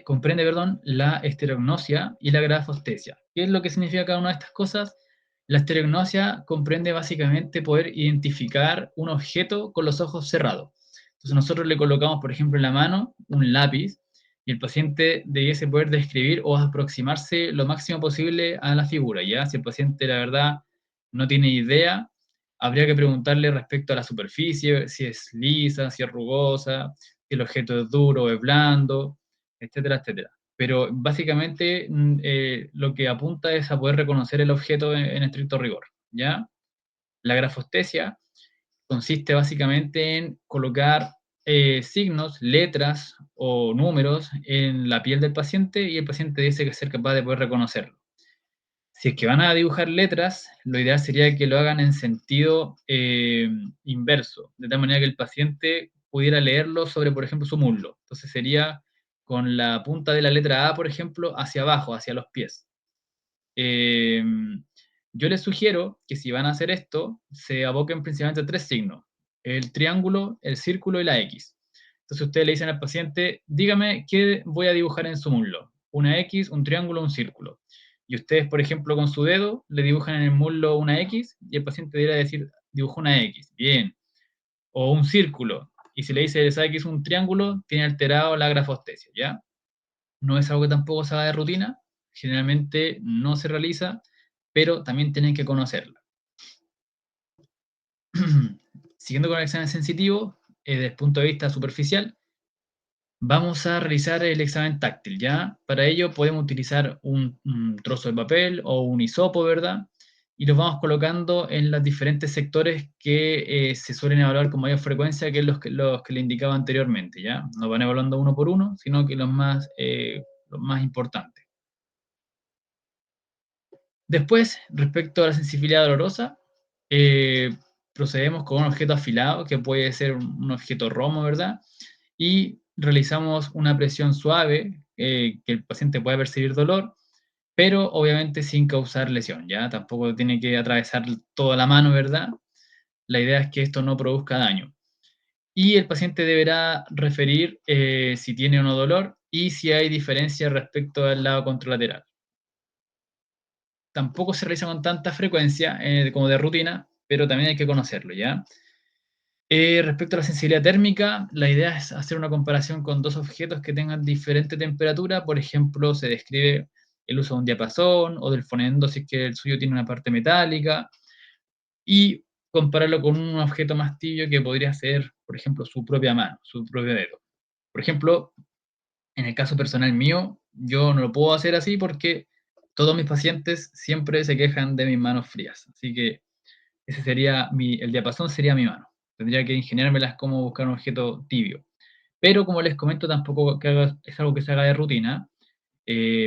comprende, perdón, la estereognosia y la grafostesia. ¿Qué es lo que significa cada una de estas cosas? La estereognosia comprende básicamente poder identificar un objeto con los ojos cerrados. Entonces nosotros le colocamos, por ejemplo, en la mano un lápiz y el paciente debiese poder describir o aproximarse lo máximo posible a la figura, ¿ya? Si el paciente, la verdad, no tiene idea, habría que preguntarle respecto a la superficie, si es lisa, si es rugosa, si el objeto es duro o es blando, etcétera, etcétera. Pero básicamente lo que apunta es a poder reconocer el objeto en estricto rigor, ¿ya? La grafostesia consiste básicamente en colocar signos, letras o números en la piel del paciente y el paciente dice que ser capaz de poder reconocerlo. Si es que van a dibujar letras, lo ideal sería que lo hagan en sentido inverso, de tal manera que el paciente pudiera leerlo sobre, por ejemplo, su muslo. Entonces sería con la punta de la letra A, por ejemplo, hacia abajo, hacia los pies. Eh, yo les sugiero que si van a hacer esto, se aboquen principalmente a tres signos: el triángulo, el círculo y la X. Entonces ustedes le dicen al paciente, dígame qué voy a dibujar en su muslo: una X, un triángulo, un círculo. Y ustedes, por ejemplo, con su dedo le dibujan en el muslo una X y el paciente deberá decir, dibujó una X, bien. O un círculo. Y si le dice, ¿sabe que es un triángulo? Tiene alterado la grafostesia, ¿ya? No es algo que tampoco se haga de rutina, generalmente no se realiza, pero también tienen que conocerla. Siguiendo con el examen sensitivo, desde el punto de vista superficial, vamos a realizar el examen táctil, ¿ya? Para ello podemos utilizar un trozo de papel o un hisopo, ¿verdad? Y los vamos colocando en los diferentes sectores que se suelen evaluar con mayor frecuencia, que es los que le indicaba anteriormente, ¿ya? No van evaluando uno por uno, sino que los más importantes. Después, respecto a la sensibilidad dolorosa, eh, procedemos con un objeto afilado, que puede ser un objeto romo, ¿verdad? Y realizamos una presión suave, que el paciente pueda percibir dolor, pero obviamente sin causar lesión, ¿ya? Tampoco tiene que atravesar toda la mano, ¿verdad? La idea es que esto no produzca daño. Y el paciente deberá referir si tiene o no dolor y si hay diferencia respecto al lado contralateral. Tampoco se realiza con tanta frecuencia como de rutina, pero también hay que conocerlo, ¿ya? Respecto a la sensibilidad térmica, la idea es hacer una comparación con dos objetos que tengan diferente temperatura. Por ejemplo, se describe el uso de un diapasón o del fonendo si es que el suyo tiene una parte metálica, y compararlo con un objeto más tibio que podría ser, por ejemplo, su propia mano, su propio dedo. Por ejemplo, en el caso personal mío, yo no lo puedo hacer así porque todos mis pacientes siempre se quejan de mis manos frías. Así que ese sería el diapasón sería mi mano. Tendría que ingeniármelas cómo buscar un objeto tibio. Pero como les comento, tampoco es algo que se haga de rutina.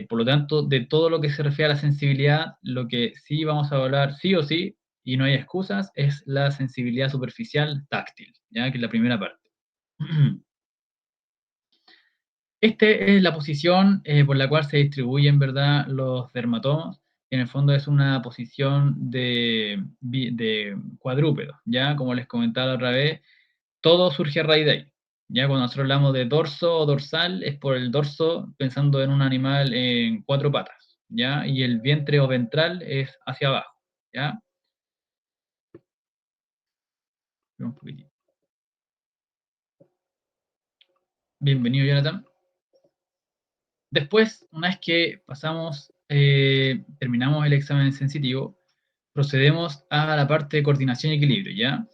Por lo tanto, de todo lo que se refiere a la sensibilidad, lo que sí vamos a hablar sí o sí, y no hay excusas, es la sensibilidad superficial táctil, ¿ya? Que es la primera parte. Esta es la posición por la cual se distribuyen, ¿verdad?, los dermatomas. En el fondo es una posición de cuadrúpedo, ¿ya? Como les comentaba la otra vez, todo surge a raíz de ahí. Ya cuando nosotros hablamos de dorso o dorsal, es por el dorso pensando en un animal en cuatro patas, ¿ya? Y el vientre o ventral es hacia abajo, ¿ya? Un poquitito. Bienvenido, Jonathan. Después, una vez que terminamos el examen sensitivo, procedemos a la parte de coordinación y equilibrio, ¿ya?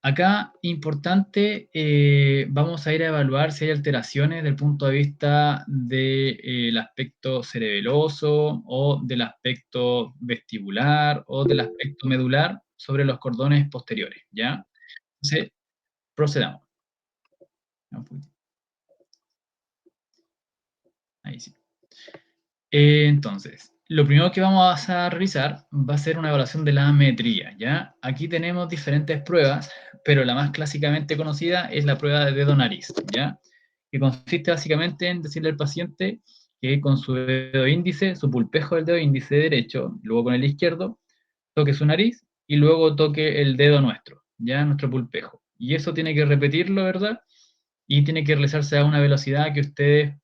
Acá, importante, vamos a ir a evaluar si hay alteraciones desde el punto de vista del aspecto cerebeloso o del aspecto vestibular o del aspecto medular sobre los cordones posteriores, ¿ya? Entonces, procedamos. Ahí sí. Entonces, lo primero que vamos a realizar va a ser una evaluación de la ametría, ¿ya? Aquí tenemos diferentes pruebas, pero la más clásicamente conocida es la prueba de dedo-nariz, ¿ya? Que consiste básicamente en decirle al paciente que con su dedo índice, su pulpejo del dedo índice derecho, luego con el izquierdo, toque su nariz y luego toque el dedo nuestro, ¿ya? Nuestro pulpejo. Y eso tiene que repetirlo, ¿verdad? y tiene que realizarse a una velocidad que ustedes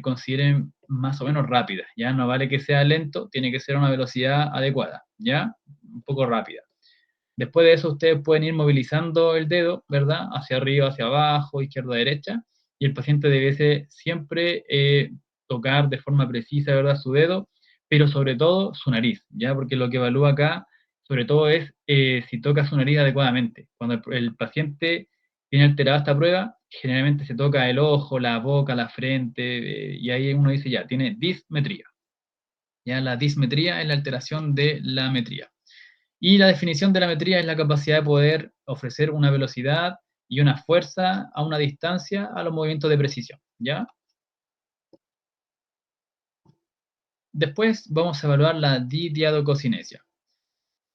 consideren más o menos rápida, ¿ya? No vale que sea lento, tiene que ser a una velocidad adecuada, ¿ya? Un poco rápida. Después de eso, ustedes pueden ir movilizando el dedo, ¿verdad? Hacia arriba, hacia abajo, izquierda, derecha, y el paciente debe siempre tocar de forma precisa, ¿verdad? Su dedo, pero sobre todo su nariz, ¿ya? Porque lo que evalúa acá, sobre todo, es si toca su nariz adecuadamente. Cuando el paciente tiene alterada esta prueba, generalmente se toca el ojo, la boca, la frente, y ahí uno dice ya, tiene dismetría. Ya la dismetría es la alteración de la metría. Y la definición de la metría es la capacidad de poder ofrecer una velocidad y una fuerza a una distancia a los movimientos de precisión, ¿ya? Después vamos a evaluar la didiadococinesia,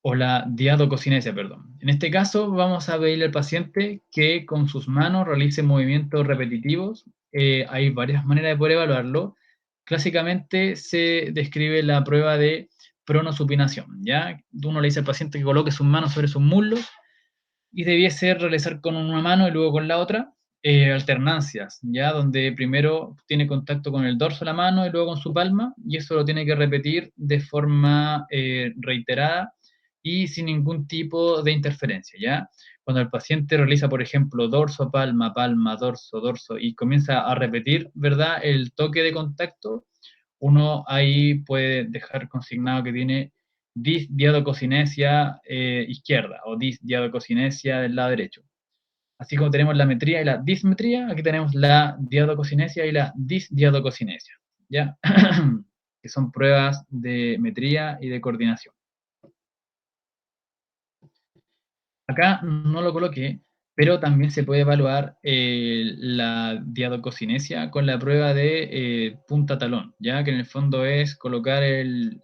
o la diadococinesia, perdón. En este caso vamos a pedirle al paciente que con sus manos realice movimientos repetitivos. Hay varias maneras de poder evaluarlo. Clásicamente se describe la prueba de pronosupinación, ¿ya? Uno le dice al paciente que coloque sus manos sobre sus muslos y debiese realizar con una mano y luego con la otra alternancias, ¿ya? Donde primero tiene contacto con el dorso de la mano y luego con su palma, y eso lo tiene que repetir de forma reiterada y sin ningún tipo de interferencia, ¿ya? Cuando el paciente realiza, por ejemplo, dorso, palma, palma, dorso, dorso, y comienza a repetir, ¿verdad?, el toque de contacto, uno ahí puede dejar consignado que tiene disdiadococinesia izquierda o disdiadococinesia del lado derecho. Así como tenemos la metría y la dismetría, aquí tenemos la diadococinesia y la disdiadococinesia, ¿ya? Que son pruebas de metría y de coordinación. Acá no lo coloqué, pero también se puede evaluar la diadococinesia con la prueba de punta talón, ya que en el fondo es colocar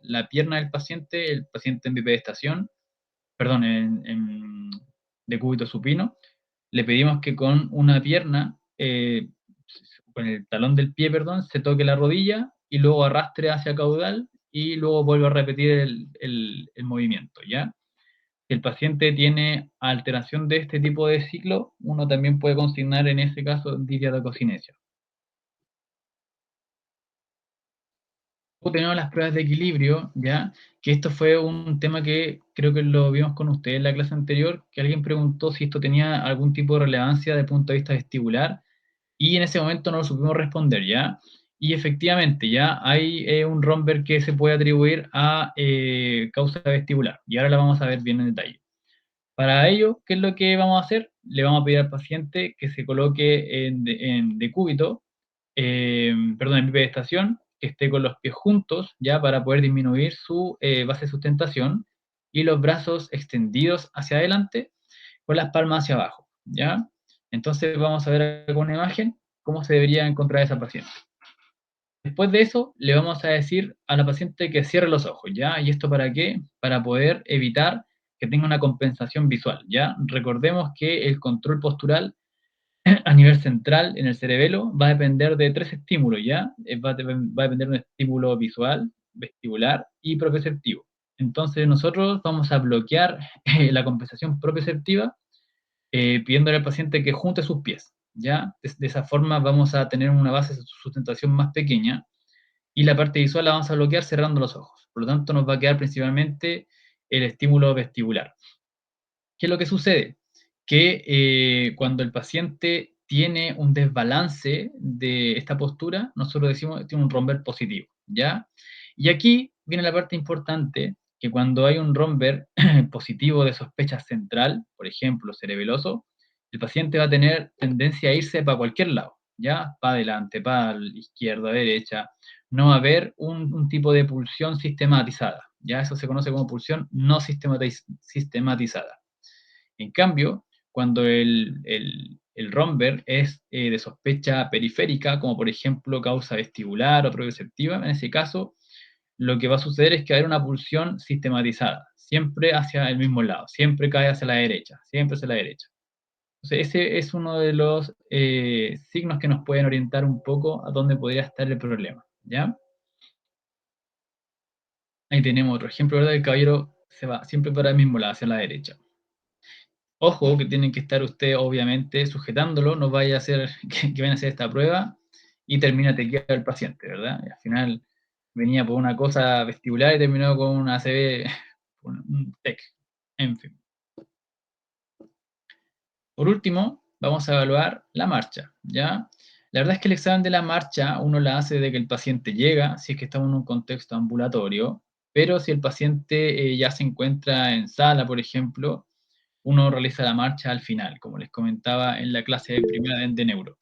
la pierna del paciente, el paciente en bipedestación, perdón, en decúbito supino. Le pedimos que con una pierna, con el talón del pie, perdón, se toque la rodilla y luego arrastre hacia caudal y luego vuelve a repetir el movimiento, ¿ya? Si el paciente tiene alteración de este tipo de ciclo, uno también puede consignar en ese caso disdiadococinesia. Luego tenemos las pruebas de equilibrio, ¿ya? Que esto fue un tema que creo que lo vimos con ustedes en la clase anterior, que alguien preguntó si esto tenía algún tipo de relevancia desde el punto de vista vestibular, y en ese momento no lo supimos responder, ¿ya? Y efectivamente, ya hay un romper que se puede atribuir a causa vestibular, y ahora la vamos a ver bien en detalle. Para ello, ¿qué es lo que vamos a hacer? Le vamos a pedir al paciente que se coloque en decúbito, perdón, en bipedestación, que esté con los pies juntos, ya para poder disminuir su base de sustentación, y los brazos extendidos hacia adelante, con las palmas hacia abajo, ¿ya? Entonces vamos a ver con una imagen cómo se debería encontrar esa paciente. Después de eso, le vamos a decir a la paciente que cierre los ojos, ¿ya? ¿Y esto para qué? Para poder evitar que tenga una compensación visual, ¿ya? Recordemos que el control postural a nivel central en el cerebelo va a depender de tres estímulos, ¿ya? Va a depender de un estímulo visual, vestibular y propioceptivo. Entonces nosotros vamos a bloquear la compensación propioceptiva pidiéndole al paciente que junte sus pies, ¿ya? De esa forma vamos a tener una base de sustentación más pequeña y la parte visual la vamos a bloquear cerrando los ojos. Por lo tanto, nos va a quedar principalmente el estímulo vestibular. ¿Qué es lo que sucede? Que cuando el paciente tiene un desbalance de esta postura, nosotros decimos que tiene un romper positivo, ¿ya? Y aquí viene la parte importante, que cuando hay un romper positivo de sospecha central, por ejemplo, cerebeloso, el paciente va a tener tendencia a irse para cualquier lado, ¿ya? Para adelante, para izquierda, derecha. No va a haber un tipo de pulsión sistematizada, ¿ya? Eso se conoce como pulsión no sistematizada. En cambio, cuando el romper es de sospecha periférica, como por ejemplo causa vestibular o propioceptiva, en ese caso, lo que va a suceder es que va a haber una pulsión sistematizada, siempre hacia el mismo lado, siempre cae hacia la derecha, siempre hacia la derecha. Entonces, ese es uno de los signos que nos pueden orientar un poco a dónde podría estar el problema, ¿ya? Ahí tenemos otro ejemplo, ¿verdad? El caballero se va siempre para el mismo lado, hacia la derecha. Ojo, que tienen que estar ustedes, obviamente, sujetándolo, no vaya a hacer que vayan a hacer esta prueba y termina tequeado el paciente, ¿verdad? Y al final venía por una cosa vestibular y terminó con una ACV, un TEC, en fin. Por último, vamos a evaluar la marcha, ¿ya? La verdad es que el examen de la marcha uno la hace de que el paciente llega, si es que estamos en un contexto ambulatorio, pero si el paciente ya se encuentra en sala, por ejemplo, uno realiza la marcha al final, como les comentaba en la clase de primera de neuro.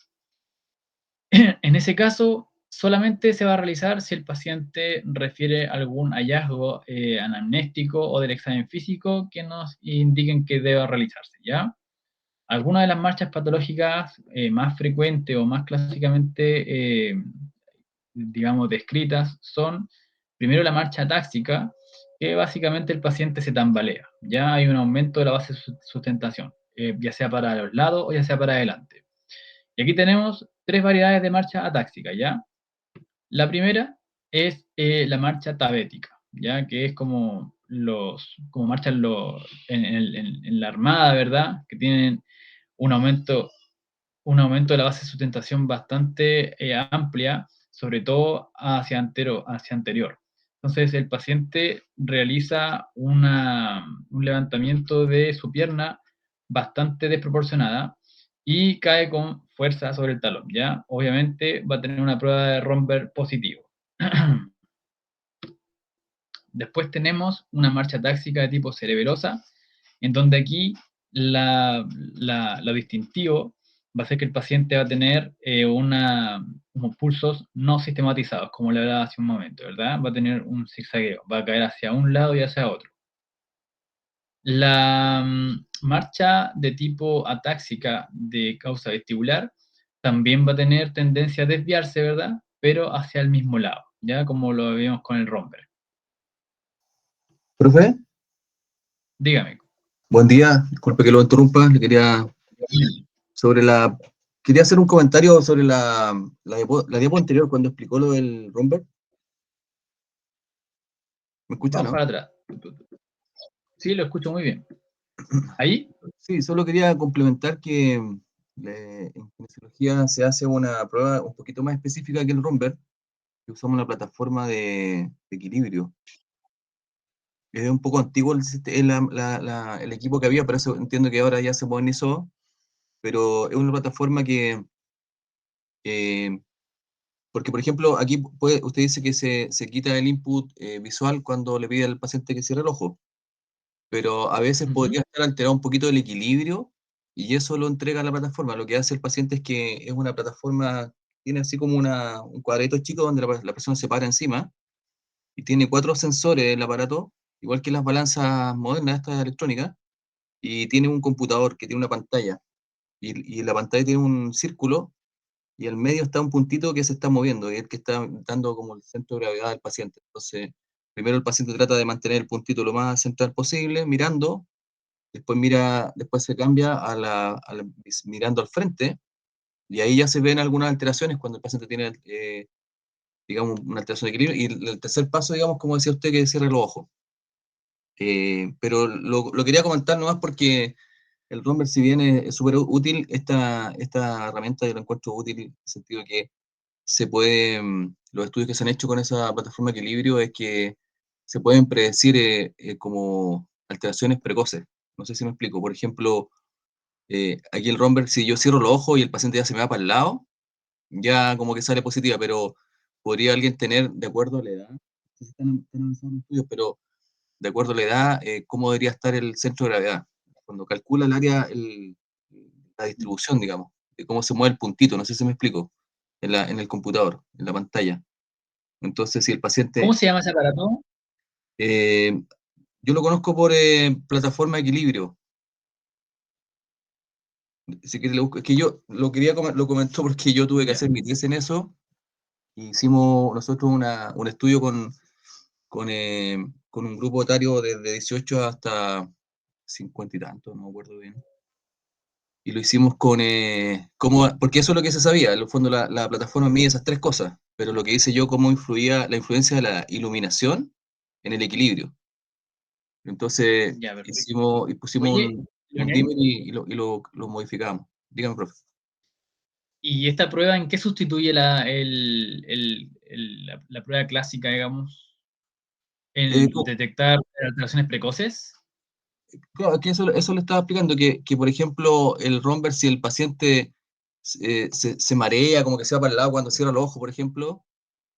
En ese caso, solamente se va a realizar si el paciente refiere algún hallazgo anamnéstico o del examen físico que nos indiquen que deba realizarse, ¿ya? Algunas de las marchas patológicas más frecuentes o más clásicamente, digamos, descritas son, primero, la marcha táxica, que básicamente el paciente se tambalea. Ya hay un aumento de la base de sustentación, ya sea para los lados o ya sea para adelante. Y aquí tenemos tres variedades de marcha atáxica, ¿ya? La primera es la marcha tabética, ¿ya? Que es como marchan en la armada, ¿verdad? Que tienen un aumento, un aumento de la base de sustentación bastante amplia, sobre todo hacia anterior. Entonces, el paciente realiza un levantamiento de su pierna bastante desproporcionada y cae con fuerza sobre el talón, ¿ya? Obviamente va a tener una prueba de Romberg positivo. Después tenemos una marcha táxica de tipo cerebelosa, en donde aquí lo distintivo va a ser que el paciente va a tener unos pulsos no sistematizados, como le hablaba hace un momento, ¿verdad? Va a tener un zigzagueo, va a caer hacia un lado y hacia otro. La marcha de tipo atáxica de causa vestibular también va a tener tendencia a desviarse, ¿verdad? Pero hacia el mismo lado, ya como lo vimos con el romper. Profe, Dígame. buen día, disculpe que lo interrumpa, le quería sobre la quería hacer un comentario sobre la diapo anterior cuando explicó lo del Romberg. ¿Me escucha, Vamos no? para atrás. Sí, lo escucho muy bien. ¿Ahí? Sí, solo quería complementar que en kinesiología se hace una prueba un poquito más específica que el Romberg, que usamos una plataforma de equilibrio. Es un poco antiguo el equipo que había, pero eso entiendo que ahora ya se modernizó, pero es una plataforma eh, porque, por ejemplo, aquí usted dice que se quita el input visual cuando le pide al paciente que cierre el ojo, pero a veces Ujú. podría estar alterado un poquito el equilibrio y eso lo entrega la plataforma. Lo que hace el paciente es que es una plataforma, tiene así como un cuadrito chico donde la persona se para encima y tiene 4 sensores el aparato, igual que las balanzas modernas, estas electrónicas, y tiene un computador que tiene una pantalla y la pantalla tiene un círculo y al medio está un puntito que se está moviendo y es el que está dando como el centro de gravedad del paciente. Entonces, primero el paciente trata de mantener el puntito lo más central posible, mirando, después se cambia mirando al frente, y ahí ya se ven algunas alteraciones cuando el paciente tiene, digamos, una alteración de equilibrio, y el tercer paso, digamos, como decía usted, que cierre los ojos. Pero lo quería comentar nomás porque el Romber, si bien es súper útil, esta herramienta yo la encuentro útil en el sentido que los estudios que se han hecho con esa plataforma de equilibrio es que se pueden predecir como alteraciones precoces. No sé si me explico. Por ejemplo, aquí el Romberg, si yo cierro los ojos y el paciente ya se me va para el lado, ya como que sale positiva, pero podría alguien tener, de acuerdo a la edad, no sé si están avanzados los estudios, pero de acuerdo a la edad, cómo debería estar el centro de gravedad. Cuando calcula el área, la distribución, digamos, de cómo se mueve el puntito, no sé si me explico, en el computador, en la pantalla. Entonces, si el ¿Cómo paciente, se llama ese aparato? eh, yo lo conozco por plataforma de equilibrio, si quiere es que yo lo lo comentó porque yo tuve que Ya. hacer mi tesis en eso, hicimos nosotros un estudio con un grupo etario desde 18 hasta 50 y tanto, no me acuerdo bien. Y lo hicimos porque eso es lo que se sabía, en el fondo la plataforma mide esas tres cosas, pero lo que hice yo, cómo influía la influencia de la iluminación en el equilibrio. Entonces Ya, perfecto. hicimos, y pusimos Oye, un... un Leonel. dimmer lo modificamos. Dígame, profe. ¿Y esta prueba en qué sustituye la prueba clásica, digamos, en Co- detectar alteraciones precoces? Claro, que eso le estaba explicando, que, por ejemplo, el romper, si el paciente se marea, como que se va para el lado cuando cierra los ojos, por ejemplo,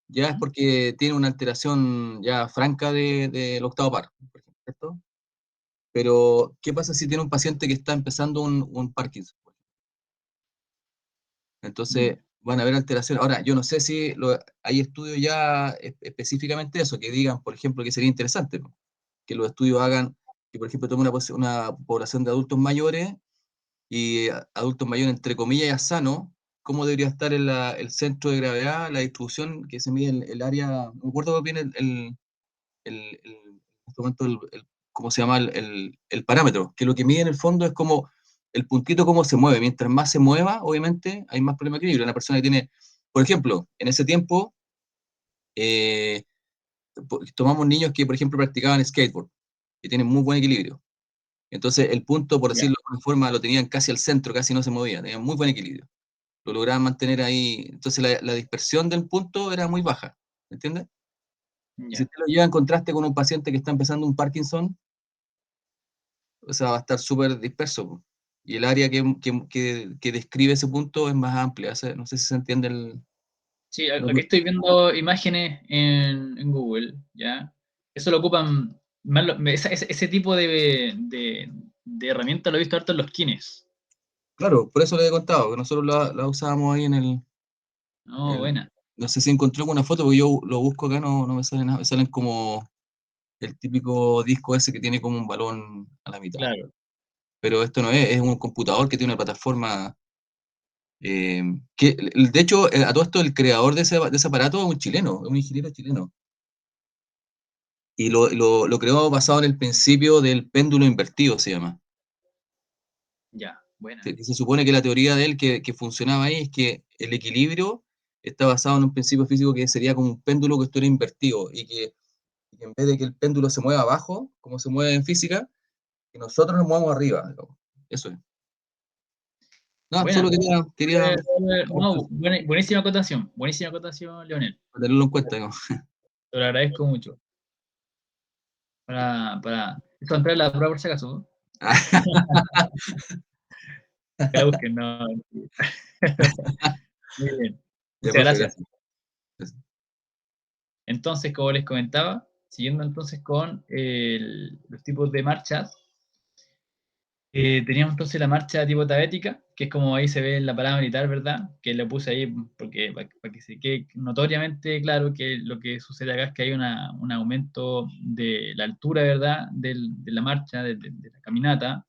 ya es ¿Mm? porque tiene una alteración ya franca del octavo par, por ejemplo, ¿cierto? Pero, ¿qué pasa si tiene un paciente que está empezando un Parkinson? Mm, Entonces, van a haber alteraciones. Ahora, yo no sé si hay estudios ya específicamente eso, que digan, por ejemplo, que sería interesante, ¿no? Que los estudios hagan, que por ejemplo tomen una población de adultos mayores y adultos mayores, entre comillas, sanos, cómo debería estar el centro de gravedad, la distribución que se mide el área, no me acuerdo bien en este momento cómo se llama el parámetro, que lo que mide en el fondo es como el puntito cómo se mueve. Mientras más se mueva, obviamente, hay más problema de equilibrio. Una persona que tiene, por ejemplo, en ese tiempo, eh, tomamos niños que, por ejemplo, practicaban skateboard, que tienen muy buen equilibrio. Entonces, el punto, por ya, decirlo de alguna forma, lo tenían casi al centro, casi no se movía, tenían muy buen equilibrio. Lo lograban mantener ahí. Entonces, la dispersión del punto era muy baja, ¿me entiendes? Y si ya. usted lo lleva en contraste con un paciente que está empezando un Parkinson, o sea, va a estar súper disperso, po. Y el área que describe ese punto es más amplia. O sea, no sé si se entiende el... Sí, no, aquí estoy viendo imágenes en Google, ¿ya? Eso lo ocupan, ese tipo de herramienta lo he visto harto en los kines. claro, por eso le he contado, que nosotros la usábamos ahí No, el- buena, no sé si encontré alguna foto, porque yo lo busco acá, no me sale nada. Me salen como el típico disco ese que tiene como un balón a la mitad. claro. Pero esto no es un computador que tiene una plataforma. De hecho, a todo esto, el creador de ese aparato es un chileno, es un ingeniero chileno. Y lo creó basado en el principio del péndulo invertido, se llama. Ya, buena. Se supone que la teoría de él que funcionaba ahí es que el equilibrio está basado en un principio físico que sería como un péndulo que estuviera invertido y que en vez de que el péndulo se mueva abajo, como se mueve en física, que nosotros nos movamos arriba, digamos. Eso es. No, Buena. solo quería No, buenísima acotación, Leonel. tenerlo en cuenta, digamos. Te lo agradezco mucho. Esto entrar en la prueba por si acaso, que la busquen, no. Muy bien, Ya, muchas profe, gracias. gracias. Gracias. Entonces, como les comentaba, siguiendo entonces con los tipos de marchas, teníamos entonces la marcha tipo tabética, que es como ahí se ve en la parada militar, ¿verdad? Que lo puse ahí porque para que se quede notoriamente claro que lo que sucede acá es que hay un aumento de la altura, ¿verdad? De la marcha, de la caminata.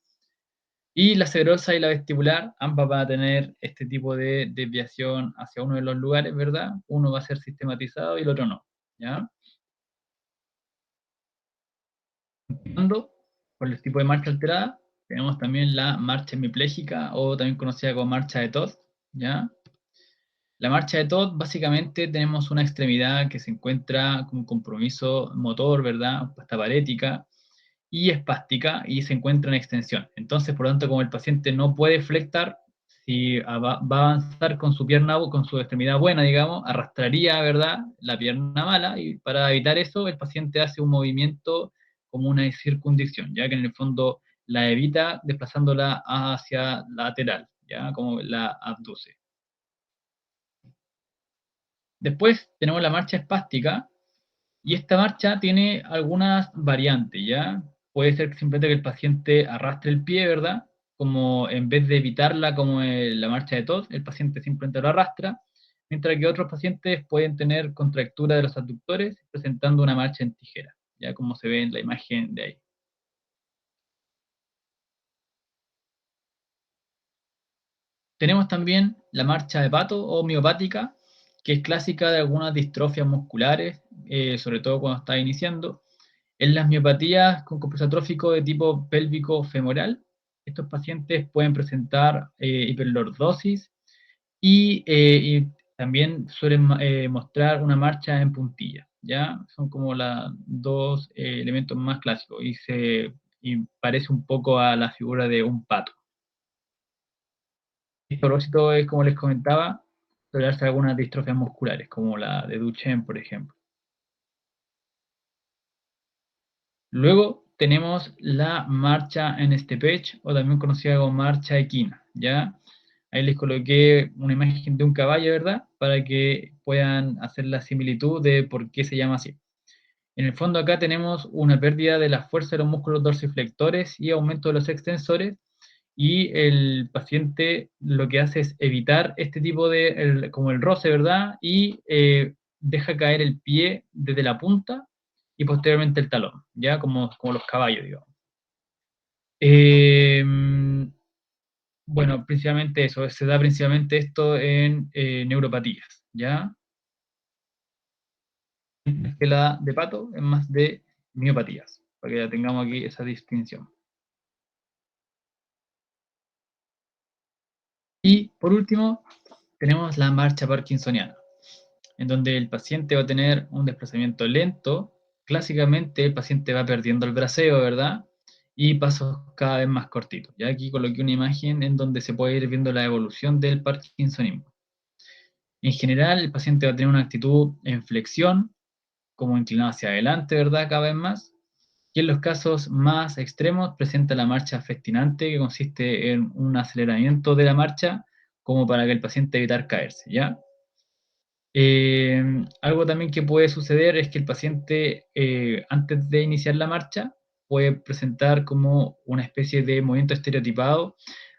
Y la severosa y la vestibular, ambas van a tener este tipo de desviación hacia uno de los lugares, ¿verdad? Uno va a ser sistematizado y el otro no, ¿ya? Continuando con el tipo de marcha alterada, tenemos también la marcha hemipléjica o también conocida como marcha de Todd, ¿ya? La marcha de Todd, básicamente tenemos una extremidad que se encuentra con compromiso motor, ¿verdad? Hasta parética y espástica y se encuentra en extensión. Entonces, por lo tanto, como el paciente no puede flectar, si va a avanzar con su pierna o con su extremidad buena, digamos, arrastraría, ¿verdad?, la pierna mala y para evitar eso, el paciente hace un movimiento como una circundición, ya que en el fondo la evita desplazándola hacia lateral, ya como la abduce. Después tenemos la marcha espástica, y esta marcha tiene algunas variantes, ¿ya? Puede ser que simplemente que el paciente arrastre el pie, ¿verdad? Como en vez de evitarla como en la marcha de Todd, el paciente simplemente lo arrastra, mientras que otros pacientes pueden tener contractura de los abductores presentando una marcha en tijera, ya como se ve en la imagen de ahí. Tenemos también la marcha de pato o miopática, que es clásica de algunas distrofias musculares, sobre todo cuando está iniciando. En las miopatías con complejo atrófico de tipo pélvico femoral, estos pacientes pueden presentar hiperlordosis y también suelen mostrar una marcha en puntilla, ¿ya? Son como los dos elementos más clásicos y se y parece un poco a la figura de un pato. El propósito es, como les comentaba, tolerarse algunas distrofias musculares, como la de Duchenne, por ejemplo. Luego tenemos la marcha en Stepech, o también conocida como marcha equina, ¿ya? Ahí les coloqué una imagen de un caballo, ¿verdad? Para que puedan hacer la similitud de por qué se llama así. En el fondo acá tenemos una pérdida de la fuerza de los músculos dorsiflectores y aumento de los extensores, y el paciente lo que hace es evitar este tipo de, como el roce, ¿verdad? Y deja caer el pie desde la punta y posteriormente el talón, ¿ya? Como los caballos, digamos. Eh, bueno, principalmente eso, se da principalmente esto en neuropatías, ¿ya? Que la de pato es más de miopatías, para que ya tengamos aquí esa distinción. Y por último, tenemos la marcha parkinsoniana, en donde el paciente va a tener un desplazamiento lento. Clásicamente el paciente va perdiendo el braceo, ¿verdad? Y pasos cada vez más cortitos. Ya aquí coloqué una imagen en donde se puede ir viendo la evolución del parkinsonismo. En general, el paciente va a tener una actitud en flexión, como inclinado hacia adelante, ¿verdad? Cada vez más. Y en los casos más extremos presenta la marcha festinante, que consiste en un aceleramiento de la marcha como para que el paciente evitar caerse, ¿ya? Algo también que puede suceder es que el paciente, antes de iniciar la marcha, puede presentar como una especie de movimiento estereotipado,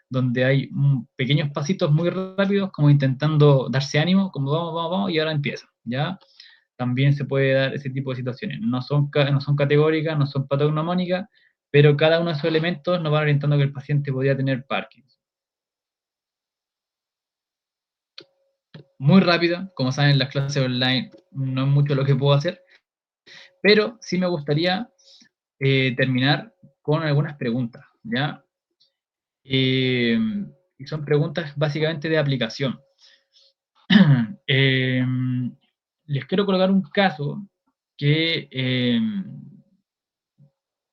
donde hay pequeños pasitos muy rápidos, como intentando darse ánimo, como vamos, vamos, vamos, y ahora empieza, ¿ya? También se puede dar ese tipo de situaciones. No son categóricas, no son patognomónicas, pero cada uno de esos elementos nos va orientando que el paciente podría tener Parkinson. Muy rápida, como saben, las clases online no es mucho lo que puedo hacer, pero sí me gustaría terminar con algunas preguntas, ¿ya? Eh, y son preguntas básicamente de aplicación. Eh, les quiero colocar un caso que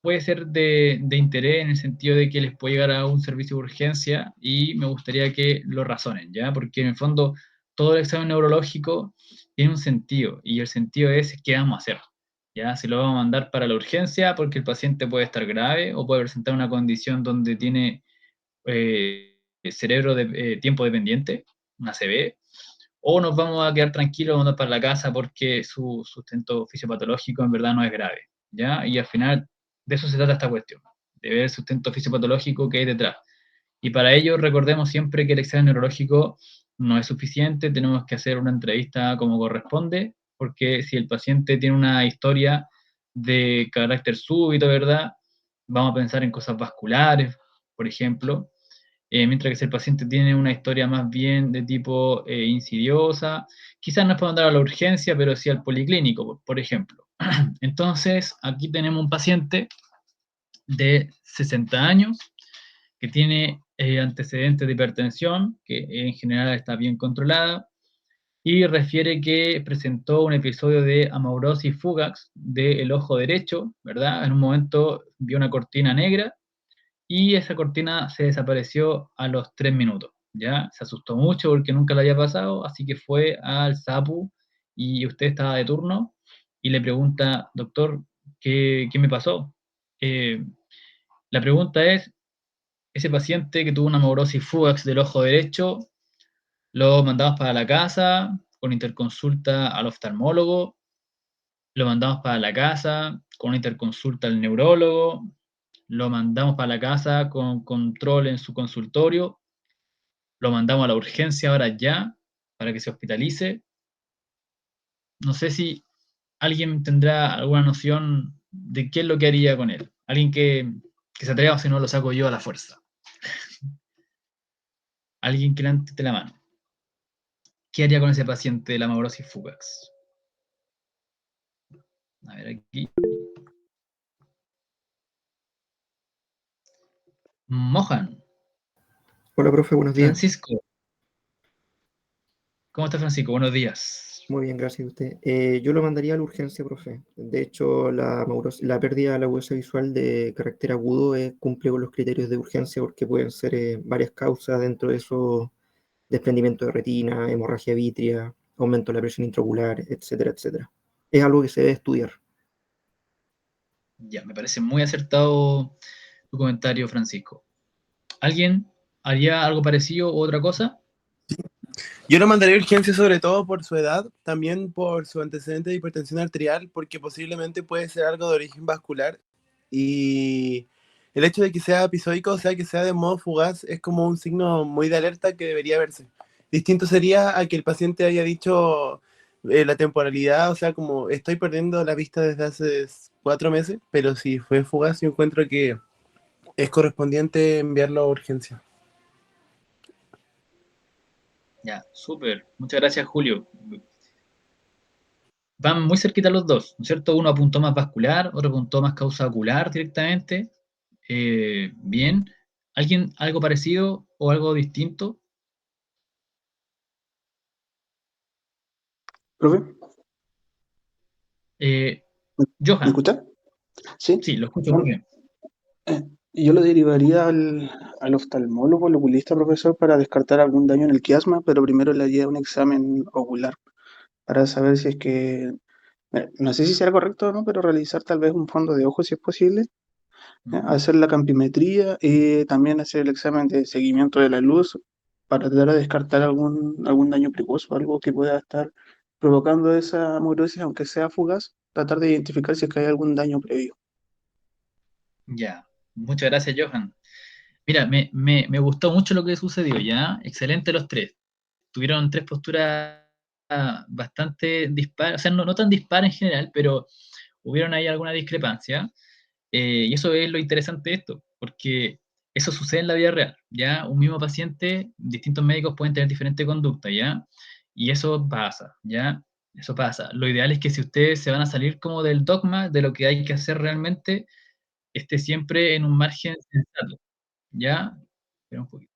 puede ser de interés en el sentido de que les puede llegar a un servicio de urgencia y me gustaría que lo razonen, ¿ya? Porque en el fondo todo el examen neurológico tiene un sentido y el sentido es qué vamos a hacer, ¿ya? Si lo vamos a mandar para la urgencia porque el paciente puede estar grave o puede presentar una condición donde tiene cerebro de tiempo dependiente, una CB, o nos vamos a quedar tranquilos, vamos a mandar para la casa porque su sustento fisiopatológico en verdad no es grave, ¿ya? Y al final de eso se trata esta cuestión, de ver el sustento fisiopatológico que hay detrás. Y para ello recordemos siempre que el examen neurológico no es suficiente, tenemos que hacer una entrevista como corresponde, porque si el paciente tiene una historia de carácter súbito, ¿verdad? Vamos a pensar en cosas vasculares, por ejemplo, mientras que si el paciente tiene una historia más bien de tipo insidiosa, quizás no es para mandar a la urgencia, pero sí al policlínico, por ejemplo. Entonces, aquí tenemos un paciente de 60 años que tiene antecedentes de hipertensión, que en general está bien controlada, y refiere que presentó un episodio de amaurosis fugax del ojo derecho, ¿verdad? En un momento vio una cortina negra y esa cortina se desapareció a los 3 minutos, ¿ya? Se asustó mucho porque nunca le había pasado, así que fue al SAPU y usted estaba de turno y le pregunta, doctor, ¿qué me pasó? Eh, la pregunta es, ese paciente que tuvo una amaurosis fugax del ojo derecho, lo mandamos para la casa con interconsulta al oftalmólogo, lo mandamos para la casa con una interconsulta al neurólogo, lo mandamos para la casa con control en su consultorio, lo mandamos a la urgencia ahora ya para que se hospitalice. No sé si alguien tendrá alguna noción de qué es lo que haría con él. Alguien que se atreva, si no lo saco yo a la fuerza. Alguien que levante la mano. ¿Qué haría con ese paciente de la amaurosis fugax? A ver aquí. Mohan. Hola, profe, buenos días. Francisco. ¿Cómo está Francisco? Buenos días. Muy bien, gracias a usted. Yo lo mandaría a la urgencia, profe. De hecho, la pérdida de la agudeza visual de carácter agudo cumple con los criterios de urgencia porque pueden ser varias causas, dentro de eso desprendimiento de retina, hemorragia vítrea, aumento de la presión intraocular, etcétera, etcétera. Es algo que se debe estudiar. Ya, me parece muy acertado tu comentario, Francisco. ¿Alguien haría algo parecido o otra cosa? Yo lo mandaría a urgencia sobre todo por su edad, también por su antecedente de hipertensión arterial, porque posiblemente puede ser algo de origen vascular y el hecho de que sea episódico, o sea, que sea de modo fugaz, es como un signo muy de alerta que debería verse. Distinto sería a que el paciente haya dicho la temporalidad, o sea, como estoy perdiendo la vista desde hace 4 meses, pero si fue fugaz, yo encuentro que es correspondiente enviarlo a urgencia. Ya, súper. Muchas gracias, Julio. Van muy cerquita los dos, ¿no es cierto? Uno apuntó más vascular, otro apuntó más causa ocular directamente. Bien. ¿Alguien algo parecido o algo distinto? ¿Profe? Eh, ¿Me Johan, escucha? Sí. sí, lo escucho muy Bueno, bien. yo lo derivaría al oftalmólogo, al oculista, profesor, para descartar algún daño en el quiasma, pero primero le haría un examen ocular para saber si es que, no sé si será correcto o no, pero realizar tal vez un fondo de ojo si es posible, hacer la campimetría y también hacer el examen de seguimiento de la luz para tratar de descartar algún daño precoz o algo que pueda estar provocando esa amaurosis, aunque sea fugaz, tratar de identificar si es que hay algún daño previo. Ya, muchas gracias, Johan. Mira, me gustó mucho lo que sucedió, ¿ya? Excelente los tres. Tuvieron tres posturas bastante dispares, o sea, no tan dispares en general, pero hubieron ahí alguna discrepancia. Y eso es lo interesante de esto, porque eso sucede en la vida real, ¿ya? Un mismo paciente, distintos médicos pueden tener diferente conducta, ¿ya? Y eso pasa, ¿ya? Eso pasa. Lo ideal es que si ustedes se van a salir como del dogma de lo que hay que hacer realmente, esté siempre en un margen sensato, ¿ya? Espera un poquito.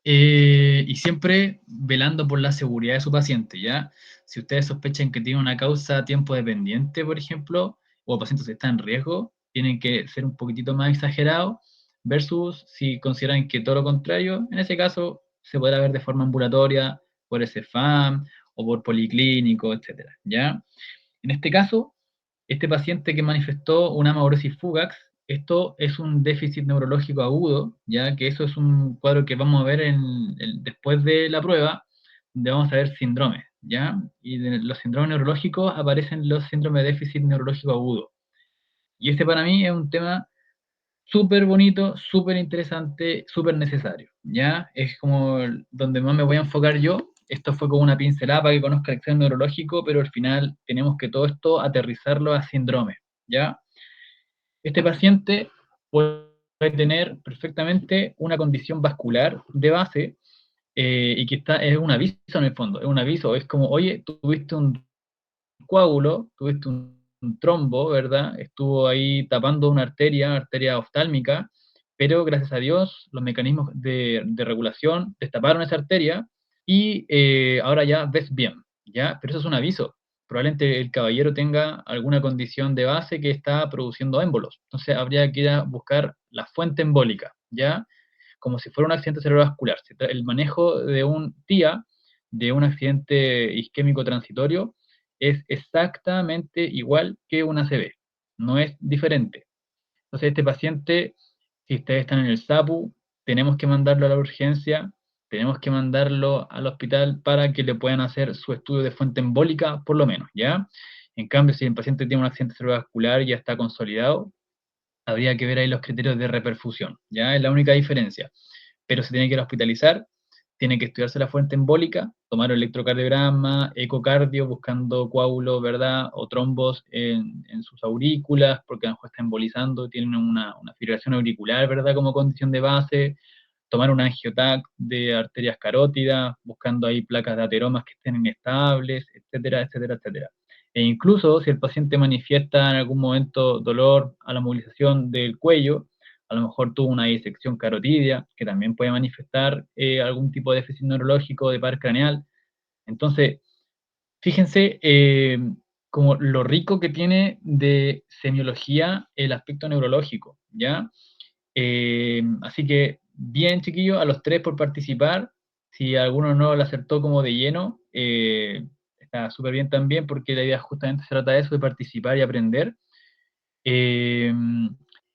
Y siempre velando por la seguridad de su paciente, ¿ya? Si ustedes sospechan que tiene una causa tiempo dependiente, por ejemplo, o el paciente está en riesgo, tienen que ser un poquitito más exagerados, versus si consideran que todo lo contrario, en ese caso se podrá ver de forma ambulatoria, por SFAM o por policlínico, etcétera, ¿ya? En este caso, este paciente que manifestó una amaurosis fugax, esto es un déficit neurológico agudo, ya que eso es un cuadro que vamos a ver después de la prueba, donde vamos a ver síndromes, ¿ya? Y de los síndromes neurológicos aparecen los síndromes de déficit neurológico agudo. Y este para mí es un tema súper bonito, súper interesante, súper necesario, ¿ya? Es como donde más me voy a enfocar yo. Esto fue como una pincelada para que conozca el examen neurológico, pero al final tenemos que todo esto aterrizarlo a síndrome, ¿ya? Este paciente puede tener perfectamente una condición vascular de base y que es un aviso en el fondo, es un aviso, es como, oye, tuviste un coágulo, tuviste un trombo, ¿verdad? Estuvo ahí tapando una arteria oftálmica, pero gracias a Dios los mecanismos de regulación destaparon esa arteria y ahora ya ves bien, ¿ya? Pero eso es un aviso. Probablemente el caballero tenga alguna condición de base que está produciendo émbolos. Entonces habría que ir a buscar la fuente embólica, ¿ya? Como si fuera un accidente cerebrovascular. El manejo de un TIA, de un accidente isquémico transitorio, es exactamente igual que una ACV, no es diferente. Entonces, este paciente, si ustedes están en el SAPU, tenemos que mandarlo a la urgencia, tenemos que mandarlo al hospital para que le puedan hacer su estudio de fuente embólica, por lo menos, ¿ya? En cambio, si el paciente tiene un accidente cerebrovascular y ya está consolidado, habría que ver ahí los criterios de reperfusión, ¿ya? Es la única diferencia. Pero se tiene que ir a hospitalizar, tiene que estudiarse la fuente embólica, tomar electrocardiograma, ecocardio, buscando coágulos, ¿verdad? O trombos en sus aurículas, porque a lo mejor está embolizando, tiene una fibrilación auricular, ¿verdad? Como condición de base, tomar un angiotac de arterias carótidas, buscando ahí placas de ateromas que estén inestables, etcétera, etcétera, etcétera. E incluso si el paciente manifiesta en algún momento dolor a la movilización del cuello, a lo mejor tuvo una disección carotidia, que también puede manifestar algún tipo de déficit neurológico de par craneal, Entonces, fíjense como lo rico que tiene de semiología el aspecto neurológico, ¿ya? Así que, bien, chiquillos, a los 3 por participar. Si alguno no lo acertó como de lleno, está súper bien también, porque la idea justamente se trata de eso, de participar y aprender. Eh,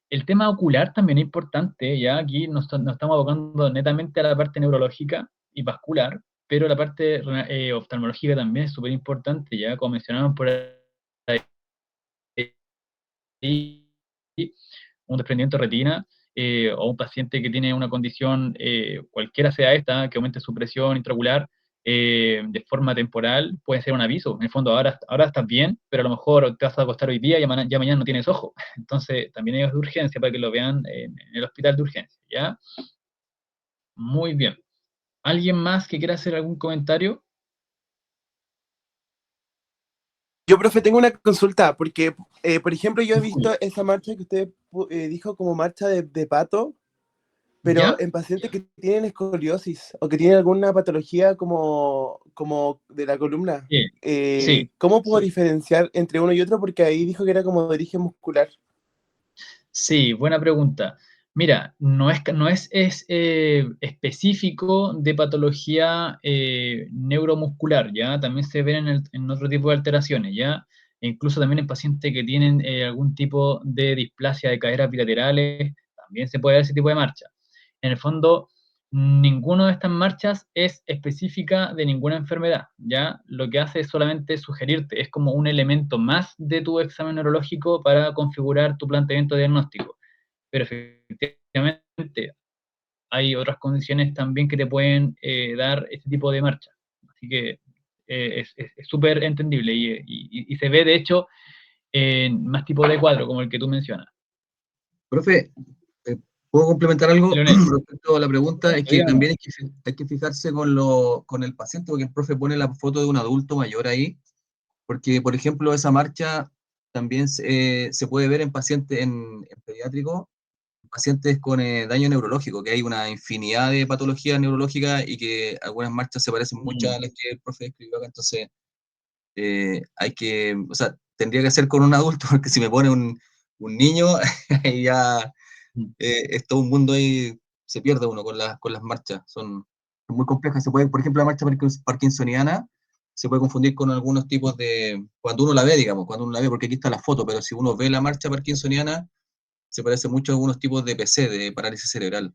el tema ocular también es importante, ya aquí nos estamos abocando netamente a la parte neurológica y vascular, pero la parte oftalmológica también es súper importante, ya como mencionaron por ahí, un desprendimiento de retina, o un paciente que tiene una condición, cualquiera sea esta, que aumente su presión intraocular de forma temporal, puede ser un aviso. En el fondo, ahora estás bien, pero a lo mejor te vas a acostar hoy día y ya mañana no tienes ojo. Entonces, también es de urgencia para que lo vean en el hospital de urgencia, ¿ya? Muy bien. ¿Alguien más que quiera hacer algún comentario? Yo, profe, tengo una consulta, porque, por ejemplo, yo he visto esa marcha que usted dijo como marcha de pato, pero ¿Ya? en pacientes que tienen escoliosis o que tienen alguna patología como de la columna, Sí, sí. ¿cómo puedo diferenciar entre uno y otro? Porque ahí dijo que era como de origen muscular. Sí, buena pregunta. Mira, no es específico de patología neuromuscular, ¿ya? También se ven en otro tipo de alteraciones, ¿ya? E incluso también en pacientes que tienen algún tipo de displasia de caderas bilaterales, también se puede ver ese tipo de marcha. En el fondo, ninguna de estas marchas es específica de ninguna enfermedad, ¿ya? Lo que hace es solamente sugerirte, es como un elemento más de tu examen neurológico para configurar tu planteamiento diagnóstico. Pero efectivamente hay otras condiciones también que te pueden dar este tipo de marcha. Así que es súper entendible y se ve, de hecho, en más tipos de cuadro, como el que tú mencionas. Profe, ¿puedo complementar algo Leonel, respecto a la pregunta? Es que dígame. también hay que fijarse con el paciente, porque el profe pone la foto de un adulto mayor ahí, porque, por ejemplo, esa marcha también se puede ver en pacientes en pediátricos, pacientes con daño neurológico, que hay una infinidad de patologías neurológicas y que algunas marchas se parecen mucho a las que el profe escribió acá, entonces hay que, o sea, tendría que ser con un adulto, porque si me pone un niño, ahí ya es todo un mundo ahí, se pierde uno con las marchas, son muy complejas. Se puede, por ejemplo, la marcha parkinsoniana se puede confundir con algunos tipos de, cuando uno la ve, digamos, cuando uno la ve, porque aquí está la foto, pero si uno ve la marcha parkinsoniana, se parece mucho a algunos tipos de PC, de parálisis cerebral.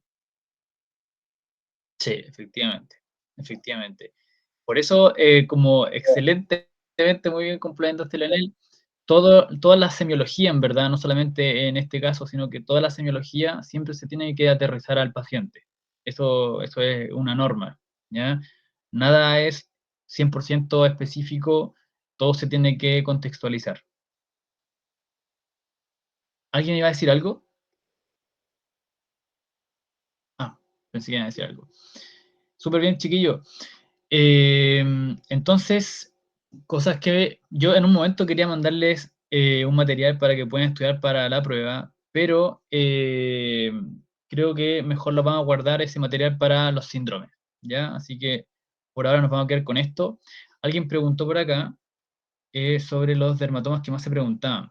Sí, efectivamente, efectivamente. Por eso, como excelentemente, muy bien complementaste, Leonel, toda la semiología, en verdad, no solamente en este caso, sino que toda la semiología siempre se tiene que aterrizar al paciente. Eso es una norma, ¿ya? Nada es 100% específico, todo se tiene que contextualizar. ¿Alguien iba a decir algo? Ah, pensé que iba a decir algo. Súper bien, chiquillo. Entonces, cosas que yo en un momento quería mandarles un material para que puedan estudiar para la prueba, pero creo que mejor lo vamos a guardar ese material para los síndromes, ¿ya? Así que por ahora nos vamos a quedar con esto. Alguien preguntó por acá sobre los dermatomas que más se preguntaban.